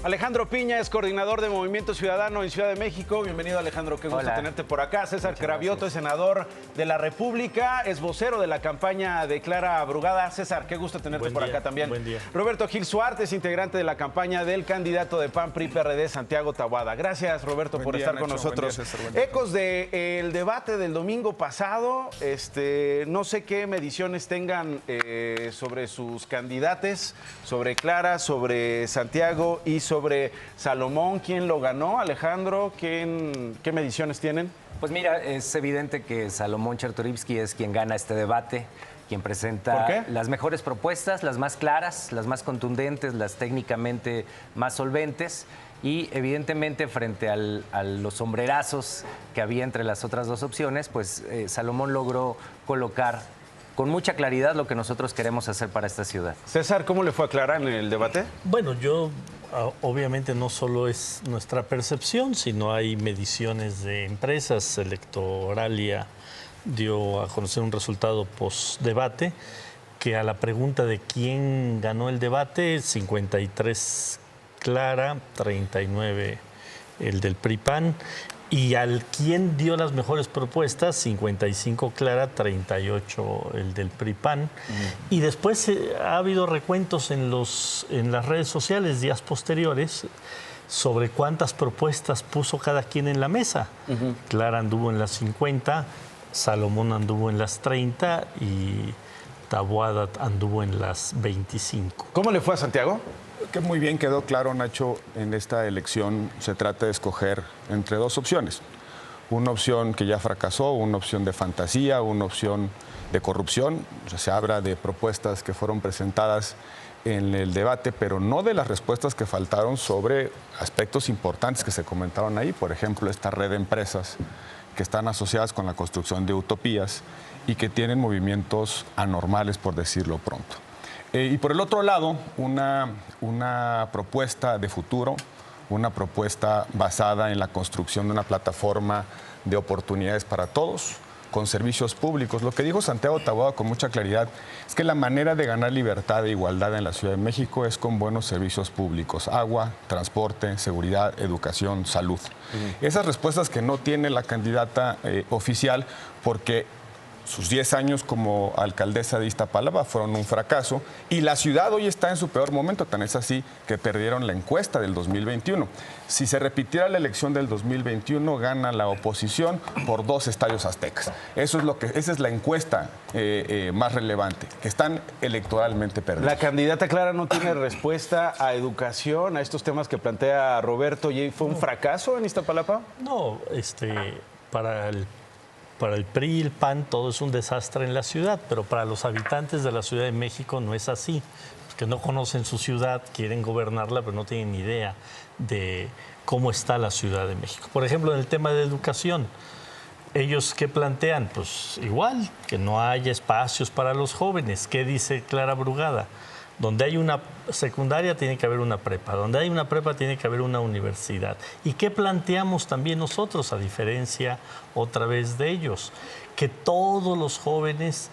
Alejandro Piña es coordinador de Movimiento Ciudadano en Ciudad de México. Bienvenido, Alejandro, qué gusto tenerte por acá. César Cravioto es senador de la República, es vocero de la campaña de Clara Brugada. César, qué gusto tenerte por acá también. Buen día. Roberto Gil Suárez es integrante de la campaña del candidato de PAN PRI PRD, Santiago Taboada. Gracias, Roberto, por estar con nosotros. Buen día, César, buen día. Ecos del debate del domingo pasado, no sé qué mediciones tengan sobre sus candidatos, sobre Clara, sobre Santiago y sobre Salomón. ¿Quién lo ganó, Alejandro? ¿Qué mediciones tienen? Pues mira, es evidente que Salomón Chertorivsky es quien gana este debate, quien presenta ¿Por qué? las mejores propuestas, las más claras, las más contundentes, las técnicamente más solventes y evidentemente frente a los sombrerazos que había entre las otras dos opciones, pues Salomón logró colocar con mucha claridad lo que nosotros queremos hacer para esta ciudad. César, ¿cómo le fue a Clara en el debate? Bueno, obviamente no solo es nuestra percepción, sino hay mediciones de empresas. Electoralia dio a conocer un resultado post-debate que a la pregunta de quién ganó el debate, 53 Clara, 39 el del PRI-PAN. Y al quien dio las mejores propuestas, 55 Clara, 38 el del PRI-PAN. Y después ha habido recuentos en las redes sociales días posteriores sobre cuántas propuestas puso cada quien en la mesa. Clara anduvo en las 50, Salomón anduvo en las 30 y Taboada anduvo en las 25. ¿Cómo le fue a Santiago? Que muy bien quedó claro, Nacho, en esta elección se trata de escoger entre dos opciones. Una opción que ya fracasó, una opción de fantasía, una opción de corrupción. O sea, se habla de propuestas que fueron presentadas en el debate, pero no de las respuestas que faltaron sobre aspectos importantes que se comentaron ahí. Por ejemplo, esta red de empresas que están asociadas con la construcción de utopías y que tienen movimientos anormales, por decirlo pronto. Y por el otro lado, una propuesta de futuro, una propuesta basada en la construcción de una plataforma de oportunidades para todos, con servicios públicos. Lo que dijo Santiago Taboada con mucha claridad es que la manera de ganar libertad e igualdad en la Ciudad de México es con buenos servicios públicos: agua, transporte, seguridad, educación, salud. Esas respuestas que no tiene la candidata oficial, porque sus 10 años como alcaldesa de Iztapalapa fueron un fracaso y la ciudad hoy está en su peor momento, tan es así que perdieron la encuesta del 2021. Si se repitiera la elección del 2021, gana la oposición por 2 estadios aztecas. Esa es la encuesta más relevante, que están electoralmente perdidos. La candidata Clara no tiene respuesta a educación, a estos temas que plantea Roberto. ¿Y fue un fracaso en Iztapalapa? No, para el PRI y el PAN todo es un desastre en la ciudad, pero para los habitantes de la Ciudad de México no es así, porque no conocen su ciudad, quieren gobernarla, pero no tienen idea de cómo está la Ciudad de México. Por ejemplo, en el tema de educación, ¿ellos qué plantean? Pues igual, que no haya espacios para los jóvenes. ¿Qué dice Clara Brugada? Donde hay una secundaria tiene que haber una prepa, donde hay una prepa tiene que haber una universidad. ¿Y qué planteamos también nosotros, a diferencia otra vez de ellos? Que todos los jóvenes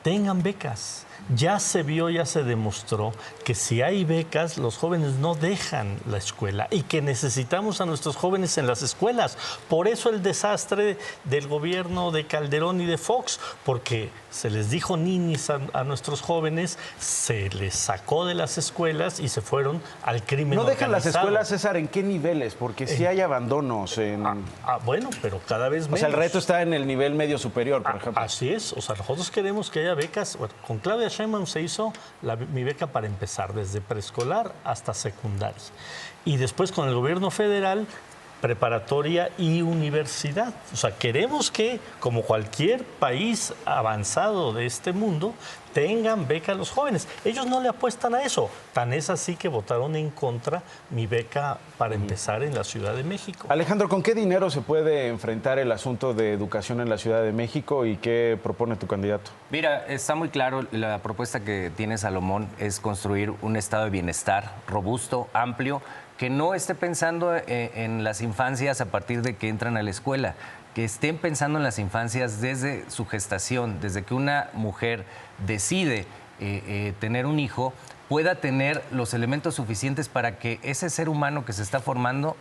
tengan becas. Ya se vio, ya se demostró que si hay becas, los jóvenes no dejan la escuela y que necesitamos a nuestros jóvenes en las escuelas. Por eso el desastre del gobierno de Calderón y de Fox, porque se les dijo ninis a nuestros jóvenes, se les sacó de las escuelas y se fueron al crimen ¿No dejan las organizado. escuelas, César, en qué niveles? Porque sí hay abandonos. Bueno, pero cada vez menos. O sea, el reto está en el nivel medio superior, por ejemplo. Así es, o sea, nosotros queremos que haya becas. Bueno, con Claudia Sheinbaum se hizo mi beca para empezar, desde preescolar hasta secundaria. Y después con el gobierno federal, preparatoria y universidad. O sea, queremos que, como cualquier país avanzado de este mundo, tengan beca los jóvenes. Ellos no le apuestan a eso. Tan es así que votaron en contra mi beca para empezar en la Ciudad de México. Alejandro, ¿con qué dinero se puede enfrentar el asunto de educación en la Ciudad de México y qué propone tu candidato? Mira, está muy claro, la propuesta que tiene Salomón es construir un estado de bienestar robusto, amplio, que no esté pensando en las infancias a partir de que entran a la escuela, que estén pensando en las infancias desde su gestación, desde que una mujer decide tener un hijo, pueda tener los elementos suficientes para que ese ser humano que se está formando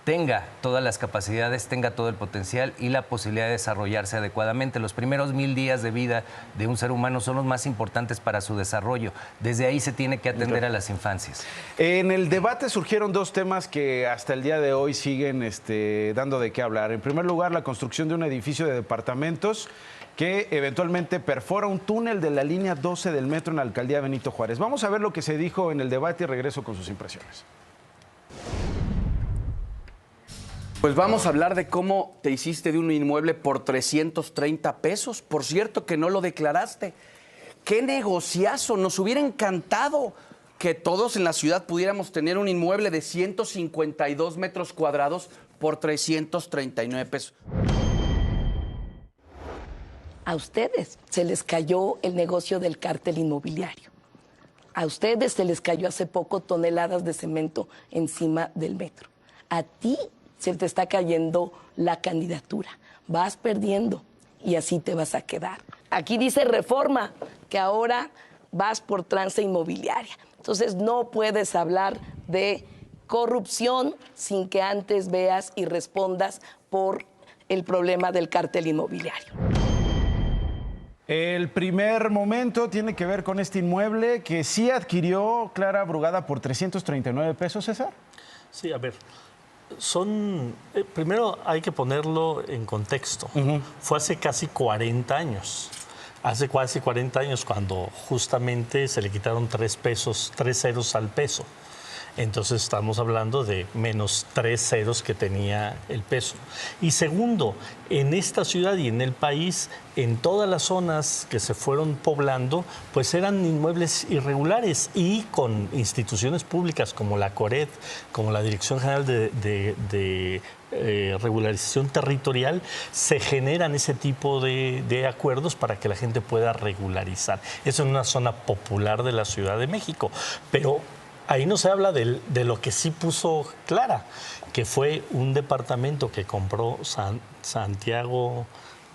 tenga todas las capacidades, tenga todo el potencial y la posibilidad de desarrollarse adecuadamente. Los primeros 1000 días de vida de un ser humano son los más importantes para su desarrollo. Desde ahí se tiene que atender a las infancias. En el debate surgieron dos temas que hasta el día de hoy siguen dando de qué hablar. En primer lugar, la construcción de un edificio de departamentos que eventualmente perfora un túnel de la línea 12 del metro en la alcaldía Benito Juárez. Vamos a ver lo que se dijo en el debate y regreso con sus impresiones. Pues vamos a hablar de cómo te hiciste de un inmueble por 330 pesos. Por cierto, que no lo declaraste. ¡Qué negociazo! Nos hubiera encantado que todos en la ciudad pudiéramos tener un inmueble de 152 metros cuadrados por 339 pesos. A ustedes se les cayó el negocio del cártel inmobiliario. A ustedes se les cayó hace poco toneladas de cemento encima del metro. A ti se te está cayendo la candidatura. Vas perdiendo y así te vas a quedar. Aquí dice Reforma que ahora vas por trance inmobiliaria. Entonces no puedes hablar de corrupción sin que antes veas y respondas por el problema del cártel inmobiliario. El primer momento tiene que ver con este inmueble que sí adquirió Clara Brugada por 339 pesos, César. Sí, a ver. Primero hay que ponerlo en contexto. Fue hace casi 40 años. Hace casi 40 años cuando justamente se le quitaron 3 ceros al peso. Entonces estamos hablando de menos 3 ceros que tenía el peso. Y segundo, en esta ciudad y en el país, en todas las zonas que se fueron poblando, pues eran inmuebles irregulares y con instituciones públicas como la CORED, como la Dirección General de Regularización Territorial, se generan ese tipo de acuerdos para que la gente pueda regularizar. Eso en una zona popular de la Ciudad de México. Pero ahí no se habla de lo que sí puso Clara, que fue un departamento que compró Santiago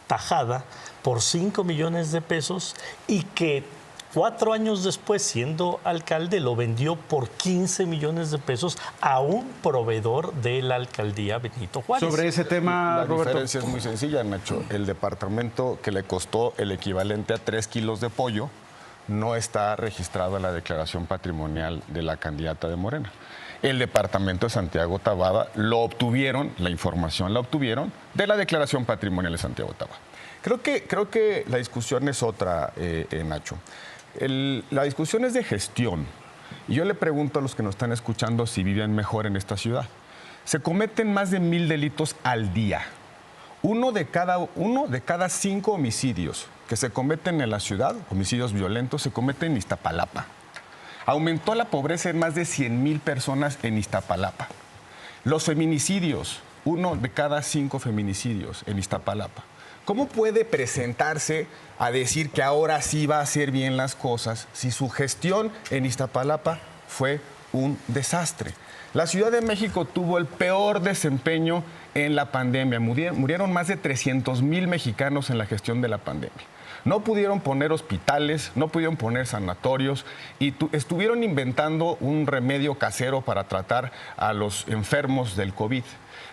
Tajada por 5 millones de pesos y que 4 años después, siendo alcalde, lo vendió por 15 millones de pesos a un proveedor de la alcaldía Benito Juárez. Sobre ese tema, Roberto. La diferencia es muy sencilla, Nacho. El departamento que le costó el equivalente a 3 kilos de pollo no está registrado en la declaración patrimonial de la candidata de Morena. El departamento de Santiago Taboada lo obtuvieron, la información la obtuvieron de la declaración patrimonial de Santiago Taboada. Creo que la discusión es otra, Nacho. La discusión es de gestión. Y yo le pregunto a los que nos están escuchando si viven mejor en esta ciudad. Se cometen más de 1000 delitos al día. Uno de cada 5 homicidios que se cometen en la ciudad, homicidios violentos, se cometen en Iztapalapa. Aumentó la pobreza en más de 100,000 personas en Iztapalapa. Los feminicidios, 1 de cada 5 feminicidios en Iztapalapa. ¿Cómo puede presentarse a decir que ahora sí va a hacer bien las cosas si su gestión en Iztapalapa fue un desastre? La Ciudad de México tuvo el peor desempeño en la pandemia. Murieron más de 300,000 mexicanos en la gestión de la pandemia. No pudieron poner hospitales, no pudieron poner sanatorios y estuvieron inventando un remedio casero para tratar a los enfermos del COVID.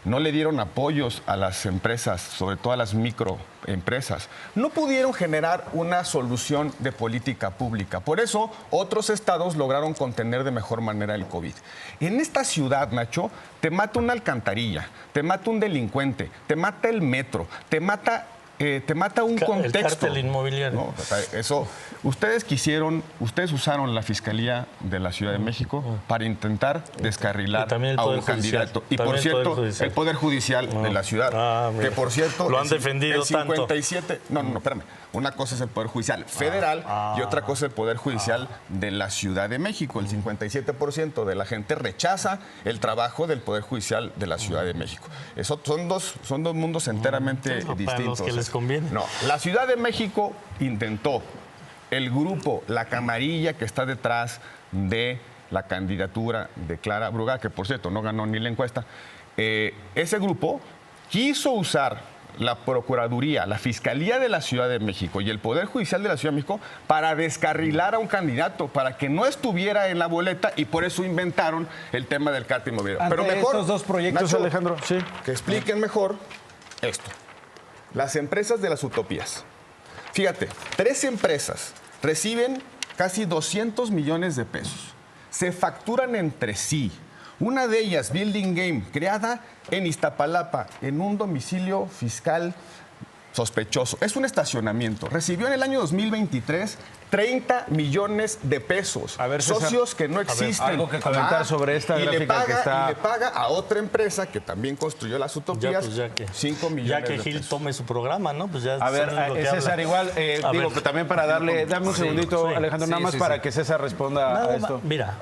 No le dieron apoyos a las empresas, sobre todo a las microempresas. No pudieron generar una solución de política pública. Por eso, otros estados lograron contener de mejor manera el COVID. En esta ciudad, Nacho, te mata una alcantarilla, te mata un delincuente, te mata el metro, te mata un contexto. El cártel inmobiliario. No, eso, ustedes usaron la Fiscalía de la Ciudad de México para intentar descarrilar a un candidato. Y por cierto, el Poder Judicial de la ciudad, que por cierto... Lo han defendido el 57, tanto. No, espérame. Una cosa es el Poder Judicial federal y otra cosa es el Poder Judicial de la Ciudad de México. El 57% de la gente rechaza el trabajo del Poder Judicial de la Ciudad de México. Eso son dos mundos enteramente distintos. Conviene. No, la Ciudad de México intentó, el grupo, la camarilla que está detrás de la candidatura de Clara Brugada, que por cierto no ganó ni la encuesta, ese grupo quiso usar la Procuraduría, la Fiscalía de la Ciudad de México y el Poder Judicial de la Ciudad de México para descarrilar a un candidato, para que no estuviera en la boleta, y por eso inventaron el tema del cártel inmobiliario. Pero mejor, estos dos proyectos, Nacho, Alejandro, sí, que expliquen mejor esto. Las empresas de las utopías. Fíjate, 3 empresas reciben casi 200 millones de pesos. Se facturan entre sí. Una de ellas, Building Game, creada en Iztapalapa, en un domicilio fiscal sospechoso. Es un estacionamiento. Recibió en el año 2023 30 millones de pesos. A ver, César, socios que no existen. Algo que comentar sobre esta gráfica que está... Y le paga a otra empresa que también construyó las utopías 5 millones ya que de Gil pesos. tome su programa, ¿no? Pues ya a ver, César, habla. Igual, digo, pero también para darle... Dame un segundito, Alejandro, nada más para que César responda a esto. Mira,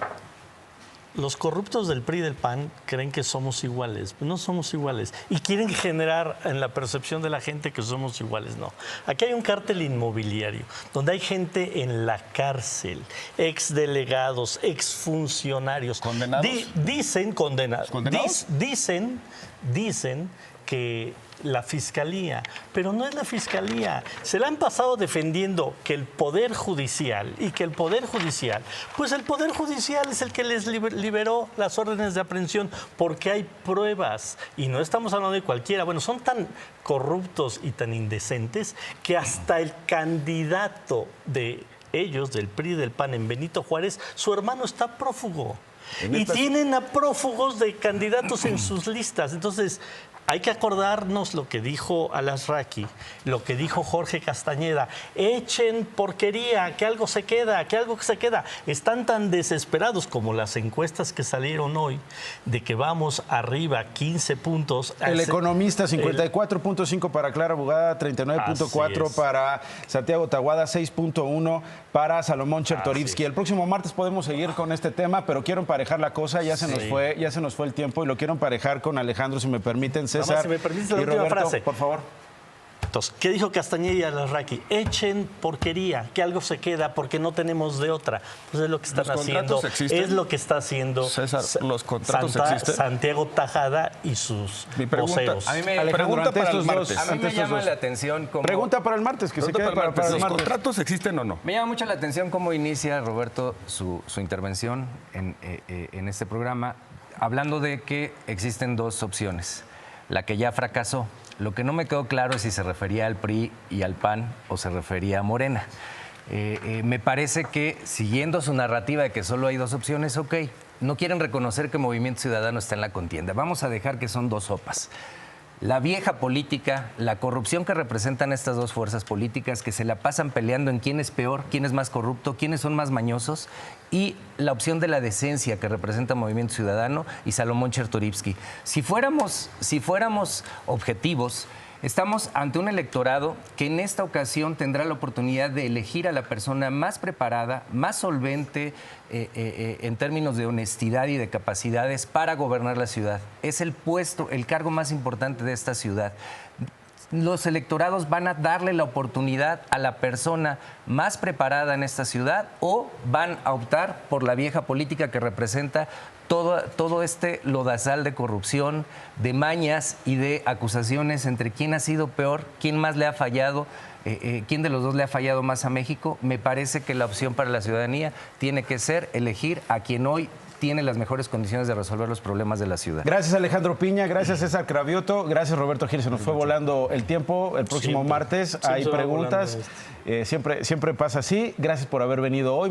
los corruptos del PRI y del PAN creen que somos iguales. No somos iguales. Y quieren generar en la percepción de la gente que somos iguales. No. Aquí hay un cártel inmobiliario donde hay gente en la cárcel, exdelegados, exfuncionarios. ¿Condenados? Dicen condenados. ¿Condenados? Dicen que la fiscalía, pero no es la fiscalía. Se la han pasado defendiendo que el Poder Judicial pues el Poder Judicial es el que les liberó las órdenes de aprehensión porque hay pruebas y no estamos hablando de cualquiera. Bueno, son tan corruptos y tan indecentes que hasta el candidato de ellos, del PRI y del PAN en Benito Juárez, su hermano está prófugo. Y tienen a prófugos de candidatos en sus listas. Entonces, hay que acordarnos lo que dijo Alasraqui, lo que dijo Jorge Castañeda. Echen porquería, que algo se queda, que algo se queda. Están tan desesperados como las encuestas que salieron hoy de que vamos arriba 15 puntos. El Economista, 54.5 para Clara Bugada, 39.4 para Santiago Tahuada, 6.1 para Salomón Chertorivsky. El próximo martes podemos seguir con este tema, pero quiero emparejar la cosa. Ya se nos fue el tiempo y lo quiero emparejar con Alejandro, si me permiten. César, si me permites la y última Roberto, frase. por favor. Entonces, ¿qué dijo Castañeda y Alasraqui? Echen porquería, que algo se queda porque no tenemos de otra. Pues es lo que están haciendo. Es lo que está haciendo César, ¿los contratos existen? Santiago Tajada y sus voceros. A mí me pregunta para el martes. A mí me llama la atención cómo... Pregunta para el martes, que se quede para el martes. ¿Los contratos existen o no? Me llama mucho la atención cómo inicia Roberto su intervención en este programa, hablando de que existen 2 opciones. La que ya fracasó. Lo que no me quedó claro es si se refería al PRI y al PAN o se refería a Morena. Me parece que, siguiendo su narrativa de que solo hay 2 opciones, ok, no quieren reconocer que Movimiento Ciudadano está en la contienda. Vamos a dejar que son 2 sopas. La vieja política, la corrupción que representan estas 2 fuerzas políticas que se la pasan peleando en quién es peor, quién es más corrupto, quiénes son más mañosos, y la opción de la decencia que representa Movimiento Ciudadano y Salomón Chertorivsky. Si fuéramos objetivos, estamos ante un electorado que en esta ocasión tendrá la oportunidad de elegir a la persona más preparada, más solvente en términos de honestidad y de capacidades para gobernar la ciudad. Es el cargo más importante de esta ciudad. Los electorados van a darle la oportunidad a la persona más preparada en esta ciudad o van a optar por la vieja política que representa todo este lodazal de corrupción, de mañas y de acusaciones entre quién ha sido peor, quién más le ha fallado, quién de los 2 le ha fallado más a México. Me parece que la opción para la ciudadanía tiene que ser elegir a quien hoy tiene las mejores condiciones de resolver los problemas de la ciudad. Gracias, Alejandro Piña. Gracias, César Cravioto. Gracias, Roberto Gil. Se nos fue volando el tiempo. El próximo martes hay preguntas. Siempre pasa así. Gracias por haber venido hoy.